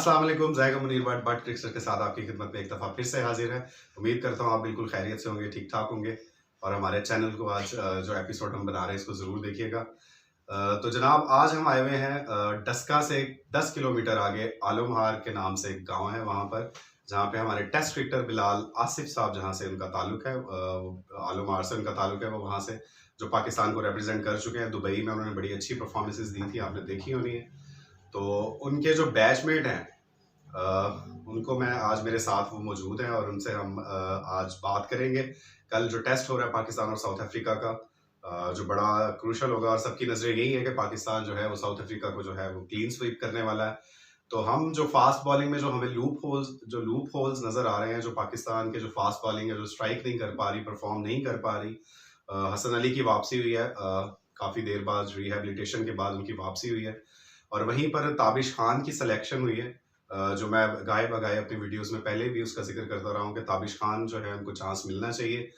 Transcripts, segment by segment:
अस्सलाम वालेकुम, ज़ैका Munir but cricketer के साथ आपकी खिदमत में एक दफ़ा फिर से हाजिर है। उम्मीद करता हूँ आप बिल्कुल खैरियत से होंगे, ठीक-ठाक होंगे और हमारे चैनल को आज जो एपिसोड हम बना रहे हैं इसको ज़रूर देखिएगा। तो जनाब आज हम आए हुए हैं डस्का से 10 किलोमीटर आगे आलमहार के नाम से एक गाँव है वहाँ पर, जहाँ पे हमारे टेस्ट क्रिकेटर बिलाल आसिफ साहब जहाँ से उनका ताल्लुक है, आलमहार से उनका ताल्लुक है, वो वहाँ से जो पाकिस्तान को रिप्रेजेंट कर चुके हैं। दुबई में उन्होंने बड़ी अच्छी परफॉर्मेंसेस दी थी, आपने देखी होनी है। तो उनके जो बैचमेट हैं उनको मैं आज मेरे साथ वो मौजूद हैं और उनसे हम आज बात करेंगे। कल जो टेस्ट हो रहा है पाकिस्तान और साउथ अफ्रीका का, जो बड़ा क्रूशल होगा और सबकी नज़रें यही है कि पाकिस्तान जो है वो साउथ अफ्रीका को जो है वो क्लीन स्वीप करने वाला है। तो हम जो फास्ट बॉलिंग में जो हमें लूप होल्स नज़र आ रहे हैं, जो पाकिस्तान के जो फास्ट बॉलिंग है जो स्ट्राइक नहीं कर पा रही, परफॉर्म नहीं कर पा रही। हसन अली की वापसी हुई है, काफ़ी देर बाद रिहेबिलिटेशन के बाद उनकी वापसी हुई है और वहीं पर ताबिश खान की सिलेक्शन हुई है, जो मैं गाए बगाए अपनी वीडियोस में पहले भी उसका जिक्र करता रहा हूँ कि ताबिश खान जो है उनको चांस मिलना चाहिए।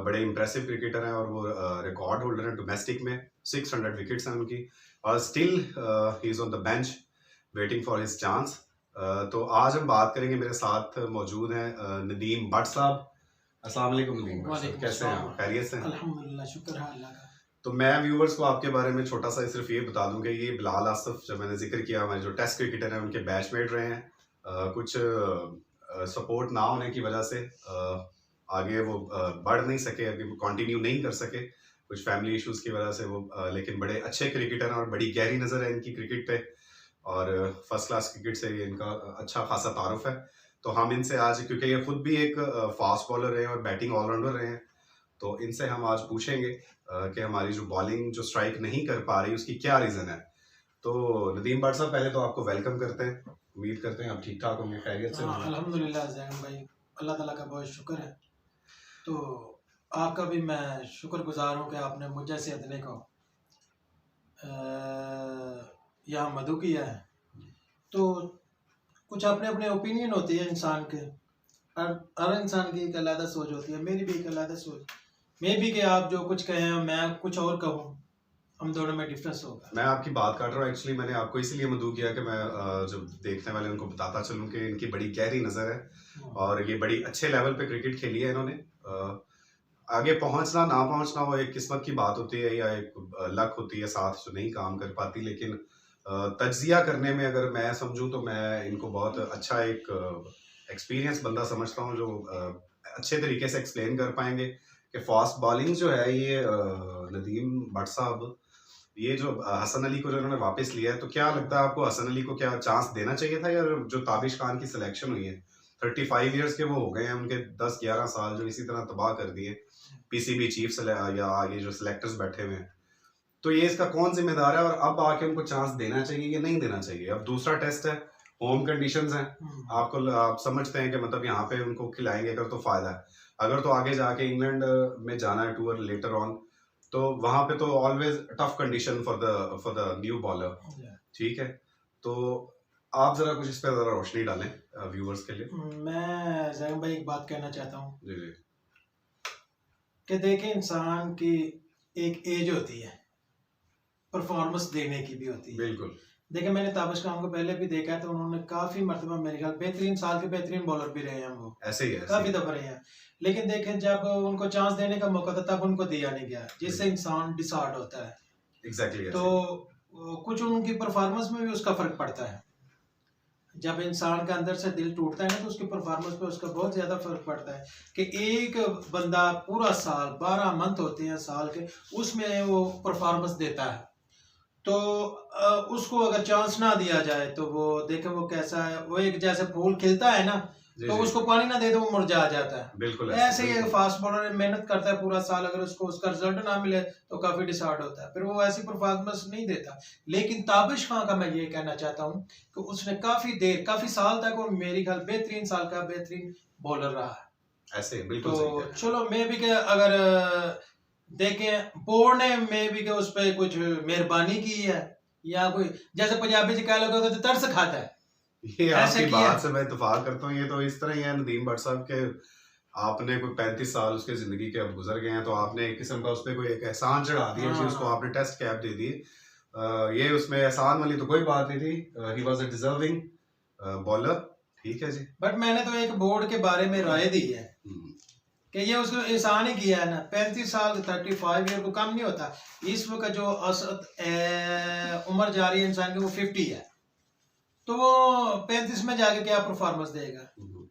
बड़े इंप्रेसिव क्रिकेटर हैं और वो रिकॉर्ड होल्डर हैं डोमेस्टिक में, 600 विकेट्स हैं उनकी और still he is on the bench waiting for his chance. तो आज हम बात करेंगे, मेरे साथ मौजूद हैं नदीम भट्ट साहब। अस्सलाम वालेकुम नदीम भट्ट साहब, कैसे हैं आप? खैरियत से हैं? अल्हम्दुलिल्लाह, शुक्र है अल्लाह का। तो मैं व्यूवर्स को आपके बारे में छोटा सा सिर्फ ये बता दूं कि ये बिलाल आसिफ, जब मैंने जिक्र किया, हमारे जो टेस्ट क्रिकेटर हैं उनके बैचमेट रहे हैं। कुछ सपोर्ट ना होने की वजह से आगे वो बढ़ नहीं सके, अभी वो कंटिन्यू नहीं कर सके, कुछ फैमिली इश्यूज की वजह से वो लेकिन बड़े अच्छे क्रिकेटर हैं और बड़ी गहरी नज़र है इनकी क्रिकेट पे और फर्स्ट क्लास क्रिकेट से ये इनका अच्छा खासा तारुफ है। तो हम इनसे आज, क्योंकि ये खुद भी एक फास्ट बॉलर रहे हैं और बैटिंग ऑलराउंडर रहे हैं, तो इनसे हम आज पूछेंगे कि हमारी जो बॉलिंग जो स्ट्राइक नहीं कर पा रही उसकी क्या रीज़न है। तो नदीम भट्ट साहब, पहले तो आपको वेलकम करते हैं, उम्मीद करते हैं आप ठीक ठाक होंगे, खैरियत से होंगे। अल्हम्दुलिल्लाह ज़ैन भाई, अल्लाह ताला का बहुत शुक्र है। तो आपका भी मैं शुक्रगुजार हूँ कि आपने मुझ जैसे अदने को यहाँ मदऊ किया है। तो कुछ अपने अपने ओपिनियन होती है इंसान के, हर इंसान की एक अलग सोच होती है, मेरी भी एक अलग सोच। मे भी कि आप जो कुछ कहें मैं कुछ और कहूँ, हम दोनों में डिफरेंस होगा। मैं आपकी बात काट रहा हूँ, एक्चुअली मैंने आपको इसीलिए मदऊ किया कि मैं जो देखने वाले उनको बताता चलूँ कि इनकी बड़ी गहरी नज़र है और ये बड़ी अच्छे लेवल पे क्रिकेट खेली है इन्होंने। आगे पहुंचना ना पहुंचना वो एक किस्मत की बात होती है या एक लक होती है साथ जो नहीं काम कर पाती, लेकिन तज्जिया करने में अगर मैं समझूं तो मैं इनको बहुत अच्छा एक एक्सपीरियंस बंदा समझता हूं, जो अच्छे तरीके से एक्सप्लेन कर पाएंगे कि फास्ट बॉलिंग जो है ये नदीम भट्ट साहब, ये जो हसन अली को जो इन्होंने वापस लिया है, तो क्या लगता है आपको हसन अली को क्या चांस देना चाहिए था, या जो ताबिश खान की सिलेक्शन हुई है, 35 ईयर्स के वो हो गए हैं, उनके 10-11 साल जो इसी तरह तबाह कर दिए पीसीबी चीफ या आगे जो सिलेक्टर्स बैठे हुए हैं, तो ये इसका कौन जिम्मेदार है और अब आके उनको चांस देना चाहिए या नहीं देना चाहिए? अब दूसरा टेस्ट है, होम कंडीशंस हैं, आपको आप समझते हैं कि मतलब यहाँ पे उनको खिलाएंगे अगर तो फायदा है, अगर तो आगे जाके इंग्लैंड में जाना है टूर लेटर ऑन, तो वहां पे तो always tough condition for the new bowler, ठीक है? तो आप जरा कुछ इस पे जरा रोशनी डालें व्यूअर्स के लिए। मैं जैन भाई एक बात कहना चाहता हूँ जी जी कि देखें, इंसान की एक एज होती है, परफॉर्मेंस देने की भी होती है। बिल्कुल। देखिए, मैंने ताबिश खान को पहले भी देखा है, तो उन्होंने काफी मरतबा मेरे ख्याल बेहतरीन साल के बेहतरीन बॉलर भी रहे हैं, वो ऐसे ही है, काफी दफा रहे हैं। लेकिन देखें, जब उनको चांस देने का मौका था तब उनको दिया नहीं गया, जिससे इंसान डिसऑर्ड होता है। एग्जैक्टली। तो कुछ उनकी परफॉर्मेंस में भी उसका फर्क पड़ता है। जब इंसान के अंदर से दिल टूटता है ना, तो उसकी परफॉर्मेंस पे उसका बहुत ज्यादा फर्क पड़ता है कि एक बंदा पूरा साल, 12 मंथ होते हैं साल के, उसमें वो परफॉर्मेंस देता है, तो उसको अगर चांस ना दिया जाए तो वो देखे वो कैसा है, वो एक जैसे फूल खिलता है ना, तो उसको पानी ना दे तो वो मुरझा जाता है। बिल्कुल ऐसे ही फास्ट बॉलर मेहनत करता है पूरा साल, अगर उसको उसका रिजल्ट ना मिले तो काफी डिसऑर्ड होता है, फिर वो ऐसी परफॉर्मेंस नहीं देता। लेकिन ताबिश खान का मैं ये कहना चाहता हूँ कि उसने काफी साल तक वो मेरी ख्याल बेहतरीन साल का बेहतरीन बॉलर रहा है। ऐसे बिल्कुल तो सही है। चलो, मैं भी अगर देखें बोर्ड ने में भी उस पर कुछ मेहरबानी की है, या कोई जैसे पंजाबी कह लोगे तो तरस खाता है, ये आपकी बात से मैं इत्तेफाक करता हूँ। ये तो इस तरह ही है नदीम भट्ट साहब के, आपने कोई 35 साल उसके जिंदगी के अब गुजर गए हैं, तो आपने एक किस्म का उस पर कोई एक एहसान चढ़ा दिया कि उसको आपने टेस्ट कैप दे दी। ये उसमें एहसान वाली तो कोई बात नहीं थी, he was a deserving bowler ठीक है जी। बट मैंने तो एक बोर्ड के बारे में राय दी है हम्म, कि ये उसको एहसान ही किया है ना। 35 साल 35 ईयर को कम नहीं होता। इस वक्त जो उम्र जा रही है इंसान की वो 50 है, तो वो 35 में जाके क्या परफॉर्मेंस देगा। हम्म।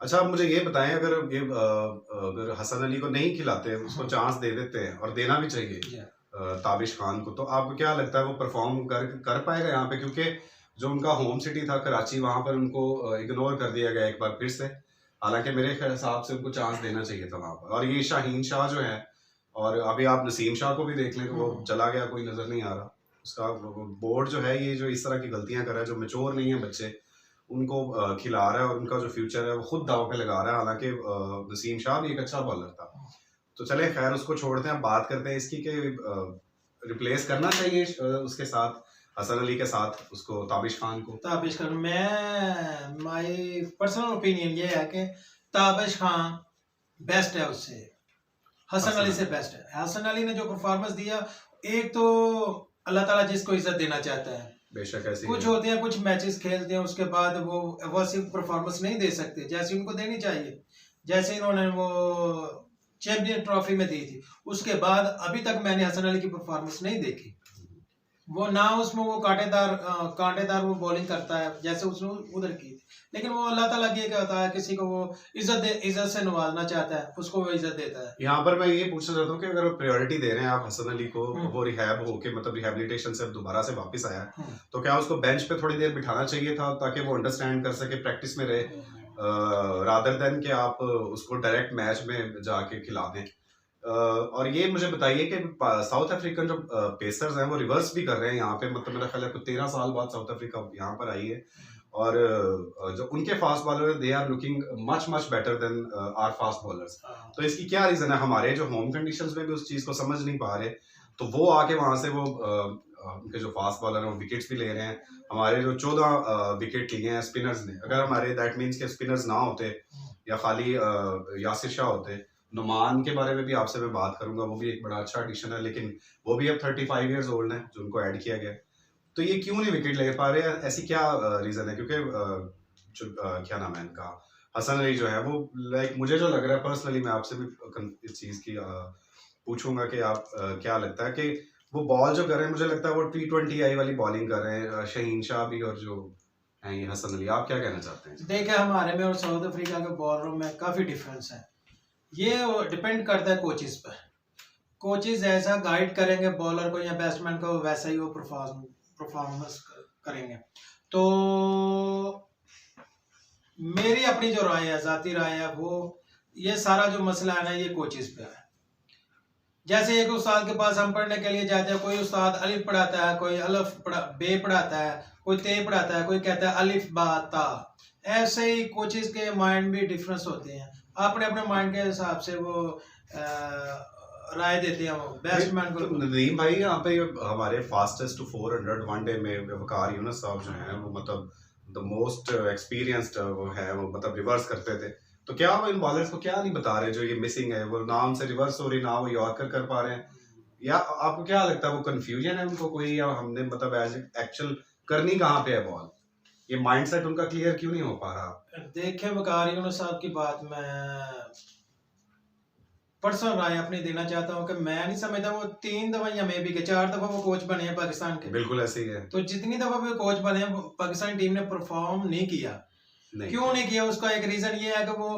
अच्छा, आप मुझे ये बताएं, अगर हसन अली को नहीं खिलाते, उसको चांस दे देते हैं, और देना भी चाहिए ताबिश खान को, तो आपको क्या लगता है वो परफॉर्म कर पाएगा यहाँ पे? क्योंकि जो उनका होम सिटी था कराची, वहां पर उनको इग्नोर कर दिया गया एक बार फिर से। हालांकि मेरे हिसाब से उनको चांस देना चाहिए था वहां पर। और ये शाहीन शाह जो है, और अभी आप नसीम शाह को भी देख लें, तो वो चला गया, कोई नजर नहीं आ रहा उसका। बोर्ड जो है ये जो इस तरह की गलतियां कर रहा है, जो मेच्योर नहीं है बच्चे, उनको खिला रहा है, और उनका जो फ्यूचर है वो खुद दाव पे लगा रहा है। हालांकि नसीम शाह भी एक अच्छा बॉलर था। तो चले खैर, उसको छोड़ते हैं, अब बात करते हैं इसकी कि रिप्लेस करना चाहिए उसके साथ, हसन अली के साथ, उसको ताबिश खान को। ताबिश खान, मैं माय पर्सनल ओपिनियन ये है कि ताबिश खान बेस्ट है उससे, हसन अली से बेस्ट है। हसन अली ने जो परफॉर्मेंस दिया, एक तो अल्लाह ताला जिसको इज्जत देना चाहता है, बेशक ऐसे कुछ होते हैं, कुछ मैचेस खेलते हैं, उसके बाद वो वैसी परफॉर्मेंस नहीं दे सकते जैसे उनको देनी चाहिए। जैसे इन्होंने वो चैंपियन ट्रॉफी में दी थी, उसके बाद अभी तक मैंने हसन अली की परफॉर्मेंस नहीं देखी। वो ना उसमें वो कांटेदार वो बॉलिंग करता है जैसे उसने उधर की थी। लेकिन वो अल्लाह ताला की क्या होता है, किसी को वो इज्जत से नवाजना चाहता है, उसको वो इज्जत देता है। यहाँ पर मैं ये पूछना चाहता हूँ कि अगर प्रायोरिटी दे रहे हैं आप हसन अली को, वो रिहैब होके, मतलब रिहेबिलिटेशन से दोबारा से वापस आया है, तो क्या उसको बेंच पे थोड़ी देर बिठाना चाहिए था, ताकि वो अंडरस्टैंड कर सके, प्रैक्टिस में रहे, रादर देन कि आप उसको डायरेक्ट मैच में जाके खिला दें। और ये मुझे बताइए कि साउथ अफ्रीकन जो पेसर्स हैं वो रिवर्स भी कर रहे हैं यहाँ पे, मतलब मेरा ख्याल है 13 साल बाद साउथ अफ्रीका यहाँ पर आई है, और जो उनके fast bowler they are looking much much better than our fast bowlers. तो इसकी क्या रीजन है? हमारे जो होम कंडीशंस में भी उस चीज को समझ नहीं पा रहे, तो वो आके वहां से वो उनके जो फास्ट बॉलर हैं वो विकेट्स भी ले रहे हैं। हमारे जो 14 विकेट लिए हैं स्पिनर्स ने, अगर हमारे दैट मीन्स के स्पिनर्स ना होते, या खाली यासिर शाह होते। नुमान के बारे में भी आपसे मैं बात करूंगा, वो भी एक बड़ा अच्छा एडिशन है, लेकिन वो भी अब 35 इयर्स ओल्ड है जो उनको ऐड किया गया। तो ये क्यों नहीं विकेट ले पा रहे? ऐसी क्या रीजन है? क्योंकि क्या नाम है इनका, हसन अली जो है वो, लाइक मुझे जो लग रहा है पर्सनली, मैं आपसे भी इस चीज की पूछूंगा कि आप क्या लगता है कि वो बॉल जो कर रहे हैं, मुझे लगता है वो T20I वाली बॉलिंग कर रहे हैं शाहीन शाह भी, और जो है ये हसन अली। आप क्या कहना चाहते हैं? देखिए, हमारे में और साउथ अफ्रीका के बॉलरों में काफी डिफरेंस है। ये डिपेंड करता है कोचेस पर। कोचेस ऐसा गाइड करेंगे बॉलर को या बैट्समैन को, वैसा ही वो परफॉर्मेंस करेंगे। तो मेरी अपनी जो राय है, जाती राय है, वो ये सारा जो मसला है ना, ये कोचेस पे है। जैसे एक उस्ताद के पास हम पढ़ने के लिए जाते हैं, कोई उस्ताद अलिफ पढ़ाता है, कोई बे पढ़ाता है, कोई ते पढ़ाता है, कोई कहता है अलिफ बा ता। ऐसे ही कोचेस के माइंड भी डिफरेंस होते हैं, अपने अपने माइंड के हिसाब से वो राय देते हैं बैट्समैन को। नदीम भाई, यहाँ पे हमारे फास्टेस्ट टू 400 वनडे में वकार यूनुस साहब जो हैं, वो मतलब द मोस्ट एक्सपीरियंस्ड वो है, वो मतलब रिवर्स करते थे। तो क्या वो इन बॉलर्स को क्या नहीं बता रहे जो ये मिसिंग है? वो ना उनसे रिवर्स हो रही, ना वो यॉर्कर कर पा रहे हैं, या आपको क्या लगता है वो कंफ्यूजन है उनको कोई, या हमने मतलब एज एक्चुअल करनी कहाँ पे है बॉल? ये माइंडसेट उनका क्लियर क्यों नहीं हो पा रहा? देखिए, वकार यूनुस साहब की बात मैं पर्सनल राय अपनी देना चाहता हूँ कि मैं नहीं समझता वो 3 दफा या मे भी के 4 दफा वो कोच बने हैं पाकिस्तान के। बिल्कुल ऐसे ही है। तो जितनी दफा वो कोच बने हैं, पाकिस्तान टीम ने परफॉर्म नहीं किया। क्यों नहीं किया? उसका एक रीजन ये है कि वो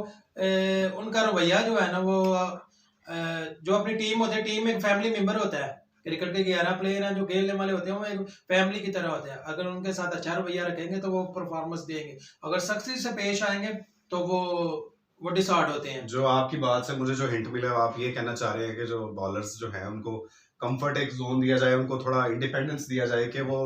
उनका रवैया जो है ना, वो जो अपनी टीम होती है, टीम एक फैमिली मेंबर होता है। क्रिकेट के 11 प्लेयर हैं जो खेलने वाले होते हैं, वो एक फैमिली की तरह होते हैं। अगर उनके साथ अच्छा रवैया रखेंगे तो वो परफॉर्मेंस देंगे, अगर सख्ती से पेश आएंगे तो वो डिसऑर्ड होते हैं। जो आपकी बात से मुझे जो हिंट मिला, आप ये कहना चाह रहे हैं कि जो बॉलर्स जो हैं उनको कंफर्ट एक जोन दिया जाए, उनको थोड़ा इंडिपेंडेंस दिया जाए कि वो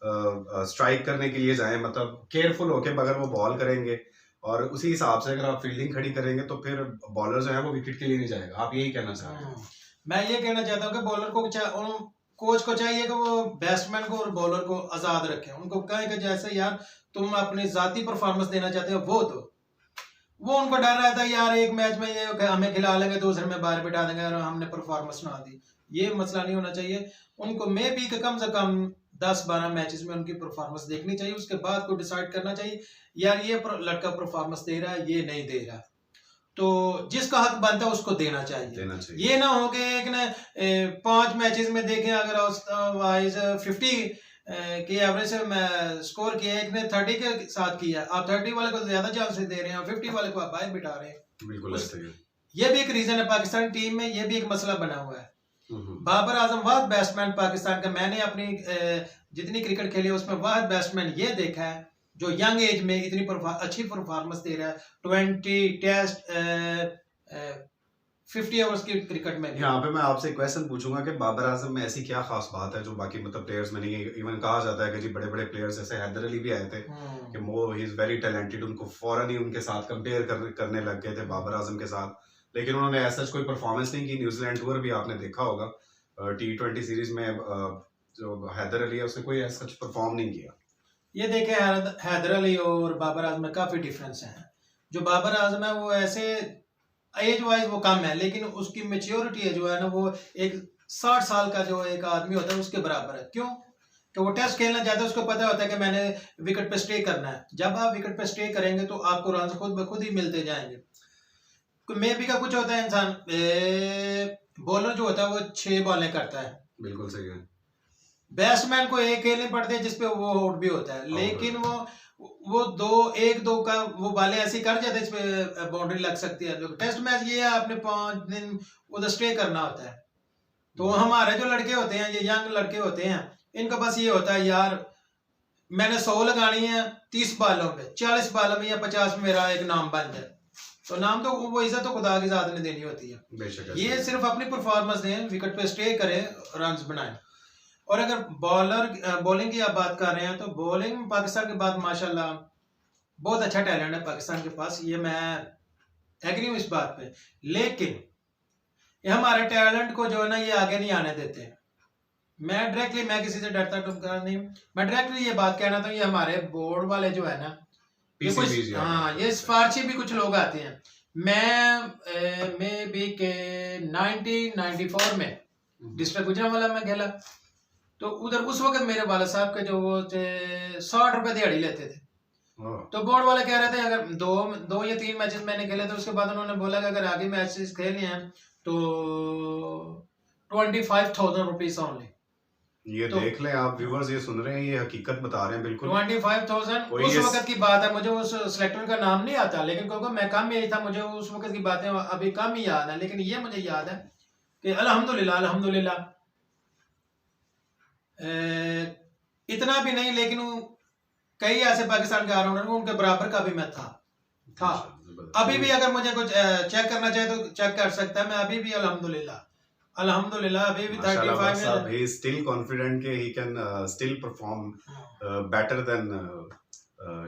स्ट्राइक करने के लिए जाएं, मतलब केयरफुल होके अगर वो बॉल करेंगे, और उसी हिसाब से अगर आप फील्डिंग खड़ी करेंगे तो फिर बॉलर जो है वो विकेट के लिए नहीं जाएगा। आप यही कहना चाह रहे हैं? मैं ये कहना चाहता हूँ कि बॉलर को कोच को चाहिए कि वो बैट्समैन को और बॉलर को आजाद रखें। उनको कहें कि जैसे यार तुम अपनी जाती परफॉर्मेंस देना चाहते हो वो उनको डर रहता है यार एक मैच में ये हमें खिला लेंगे, दूसरे में बाहर बिठा देंगे और हमने परफॉर्मेंस ना दी। ये मसला नहीं होना चाहिए। उनको मे भी कम से कम 10-12 मैचेस में उनकी परफॉर्मेंस देखनी चाहिए, उसके बाद को डिसाइड करना चाहिए यार ये लड़का परफॉर्मेंस दे रहा है, ये नहीं दे रहा। तो जिसका हक बनता है उसको देना चाहिए। ये ना हो कि एक ने 5 मैचेस में देखें अगर वाइज 50 के एवरेज से स्कोर किया, एक ने 30 के साथ किया, आप 30 वाले को ज्यादा चांस दे रहे हैं और 50 वाले को आप बाहर बिठा रहे हैं। बिल्कुल ऐसा ही है। ये भी एक रीजन है पाकिस्तान टीम में, ये भी एक मसला बना हुआ है। बाबर आजम वाहिद बैट्समैन पाकिस्तान का, मैंने अपनी जितनी क्रिकेट खेली उसमें वाहिद बैट्समैन ये देखा है जो यंग एज में इतनी अच्छी परफॉर्मेंस दे रहा है। 20 टेस्ट 50 ओवर्स की क्रिकेट में। यहाँ पे मैं आपसे एक क्वेश्चन पूछूंगा कि बाबर आजम में ऐसी क्या खास बात है जो बाकी मतलब प्लेयर्स में नहीं है। इवन कहा जाता है कि जी बड़े बड़े प्लेयर्स जैसे हैदर अली भी आए थे कि वो ही इज वेरी टैलेंटेड, उनको फौरन ही उनके साथ कंपेयर करने लग गए थे बाबर आजम के साथ, लेकिन उन्होंने ऐसा कोई परफॉर्मेंस नहीं की। न्यूजीलैंड टूर भी आपने देखा होगा, T20 सीरीज में जो हैदर अली है उसने कोई ऐसा परफॉर्म नहीं किया। ये देखे हैदर अली और बाबर आजम में काफी डिफरेंस है। जो बाबर आजम है वो ऐसे एज वाइज वो कम है, लेकिन उसकी मेच्योरिटी जो है ना वो एक 60 साल का जो एक आदमी होता है उसके बराबर है। क्यों? कि वो टेस्ट खेलना चाहता है, उसको पता होता है कि मैंने विकेट पे स्टे करना है। जब आप विकेट पे स्टे करेंगे तो आपको रन खुद ब खुद ही मिलते जाएंगे। मे बी का कुछ होता है, इंसान बॉलर जो होता है वो 6 बॉलें करता है। बिल्कुल सही है। बैट्समैन को एक खेलनी पड़ती है जिसपे वो आउट भी होता है, लेकिन वो 1-2 का वो बालें ऐसी कर जाते हैं इस पे बाउंड्री लग सकती है। जो टेस्ट मैच ये है आपने 5 दिन उधर स्टे करना होता है। तो हमारे जो लड़के होते हैं, ये यंग लड़के होते हैं, इनका बस ये होता है यार मैंने 100 लगानी है 30 बालों में, 40 बालों में या 50 में मेरा एक नाम बन जाए। तो नाम तो वो इज्जत तो खुदा की ज़ात ने देनी होती है। बेशक ये सिर्फ अपनी परफॉर्मेंस दें, विकेट पे स्टे करें, रन्स बनाएं। और अगर बॉलिंग की आप बात कर रहे हैं तो बॉलिंग पाकिस्तान के बाद माशाल्लाह बहुत अच्छा टैलेंट है पाकिस्तान के पास, ये मैं एग्री हूँ इस बात पे। लेकिन ये हमारे टैलेंट को जो है ना ये आगे नहीं आने देते। मैं किसी से डरता नहीं, मैं डायरेक्टली ये बात कहना था, ये हमारे बोर्ड वाले जो है ना ये सिफारशी भी कुछ लोग आते हैं। मैं मे बी के 1994 में डिस्ट्रिक्ट गुजरांवाला में खेला, तो उधर उस वक्त मेरे वाला साहब के जो वो 60 रुपए दिहाड़ी लेते थे। तो बोर्ड वाले कह रहे थे अगर 2 या 3 मैचेस मैंने खेले, तो उसके बाद उन्होंने बोला कि अगर आगे मैचेस खेलने हैं तो 25,000 रुपीज ओनली। ये तो देख लें आप व्यूवर्स, ये सुन रहे हैं, ये हकीकत बता रहे हैं बिल्कुल। 25,000 उस वक्त की बात है, मुझे उस सिलेक्टर का नाम नहीं आता, लेकिन क्योंकि मैं कम में ही था, मुझे उस वक्त की बातें अभी कम ही याद है। लेकिन ये मुझे याद है कि अल्हम्दुलिल्लाह इतना भी नहीं, लेकिन कई ऐसे पाकिस्तान के ऑलराउंडर उनके बराबर का भी मैं था। अभी भी अगर मुझे कुछ चेक करना चाहे तो चेक कर सकता है। मैं अभी भी अल्हम्दुलिल्लाह अभी भी 35 में he is still confident कि he can still perform better than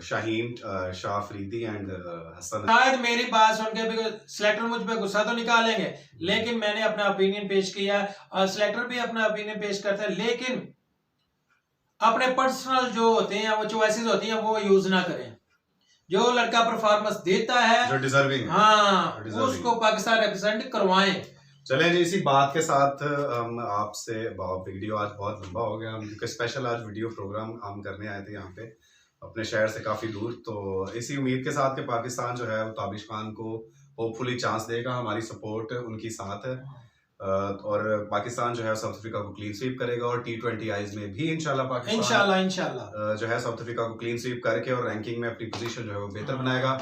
Shaheen, Shah Afridi and Hasan. शायद मेरी बात सुन के भी सिलेक्टर मुझ पे गुस्सा तो निकालेंगे, लेकिन मैंने अपना ओपिनियन पेश किया और सिलेक्टर भी अपना ओपिनियन पेश करता है, लेकिन अपने पर्सनल जो होते हैं वो चॉइसेस होती हैं वो यूज ना करें। जो लड़का परफॉर्मेंस देता है जो डिजर्विंग, हाँ, उसको पाकिस्तान रिप्रेजेंट करवाएं। चलें जी, इसी बात के साथ हम आपसे वीडियो आज बहुत लंबा हो गया, क्योंकि स्पेशल आज वीडियो प्रोग्राम हम करने आए थे यहाँ पे अपने शहर से काफ़ी दूर। तो इसी उम्मीद के साथ कि पाकिस्तान जो है वो ताबिश खान को होपफुली चांस देगा, हमारी सपोर्ट उनकी साथ है। और पाकिस्तान जो है साउथ अफ्रीका को क्लीन स्वीप करेगा और T20 आईज में भी इंशाल्लाह पाकिस्तान इंशाल्लाह जो है साउथ अफ्रीका को क्लीन स्वीप करके और रैंकिंग में अपनी पोजीशन जो है वो बेहतर बनाएगा।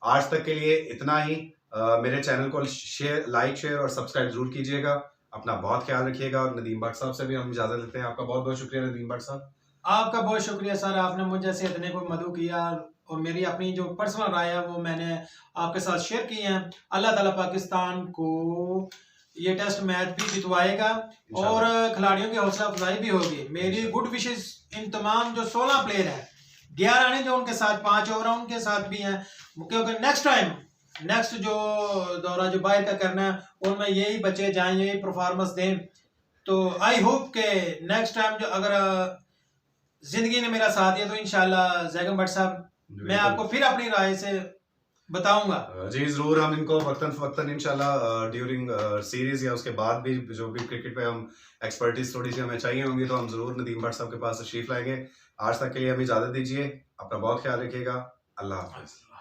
आज तक के लिए इतना ही। मेरे चैनल को लाइक शेयर और सब्सक्राइब जरूर कीजिएगा। अपना बहुत ख्याल रखिएगा और नदीम भट्ट साहब से भी हम इजाजत लेते हैं। आपका बहुत बहुत शुक्रिया नदीम भट्ट साहब। आपका बहुत शुक्रिया सर, आपने मुझे जैसे इतने को मदद किया और मेरी अपनी जो पर्सनल राय है वो मैंने आपके साथ शेयर की है। अल्लाह ताला पाकिस्तान को ये टेस्ट मैच भी जितवाएगा और खिलाड़ियों की हौसला अफजाई भी होगी। मेरी गुड विशेष इन तमाम जो 16 प्लेयर हैं, 11 ने जो उनके साथ 5 और उनके साथ भी हैं, क्योंकि नेक्स्ट जो दौरा जो बाहर का करना है उनमें यही बच्चे जाएं, यही परफॉर्मेंस दें। तो आई होप के नेक्स्ट टाइम जो अगर जिंदगी ने मेरा साथ दिया तो इंशाल्लाह जैगम भट्ट साहब मैं आपको फिर अपनी राय से बताऊंगा। जी ज़रूर, हम इनको वक्तन फ़वक्तन इंशाल्लाह ड्यूरिंग सीरीज़ या उसके बाद भी जो भी क्रिकेट पे हम एक्सपर्टीज़ थोड़ी सी हमें चाहिए होंगी तो हम ज़रूर नदीम भट्ट साहब के पास तशरीफ़ लाएंगे। आज तक के लिए हमें इजाज़त दीजिए, अपना बहुत ख्याल रखिएगा। अल्लाह हाफ़िज़।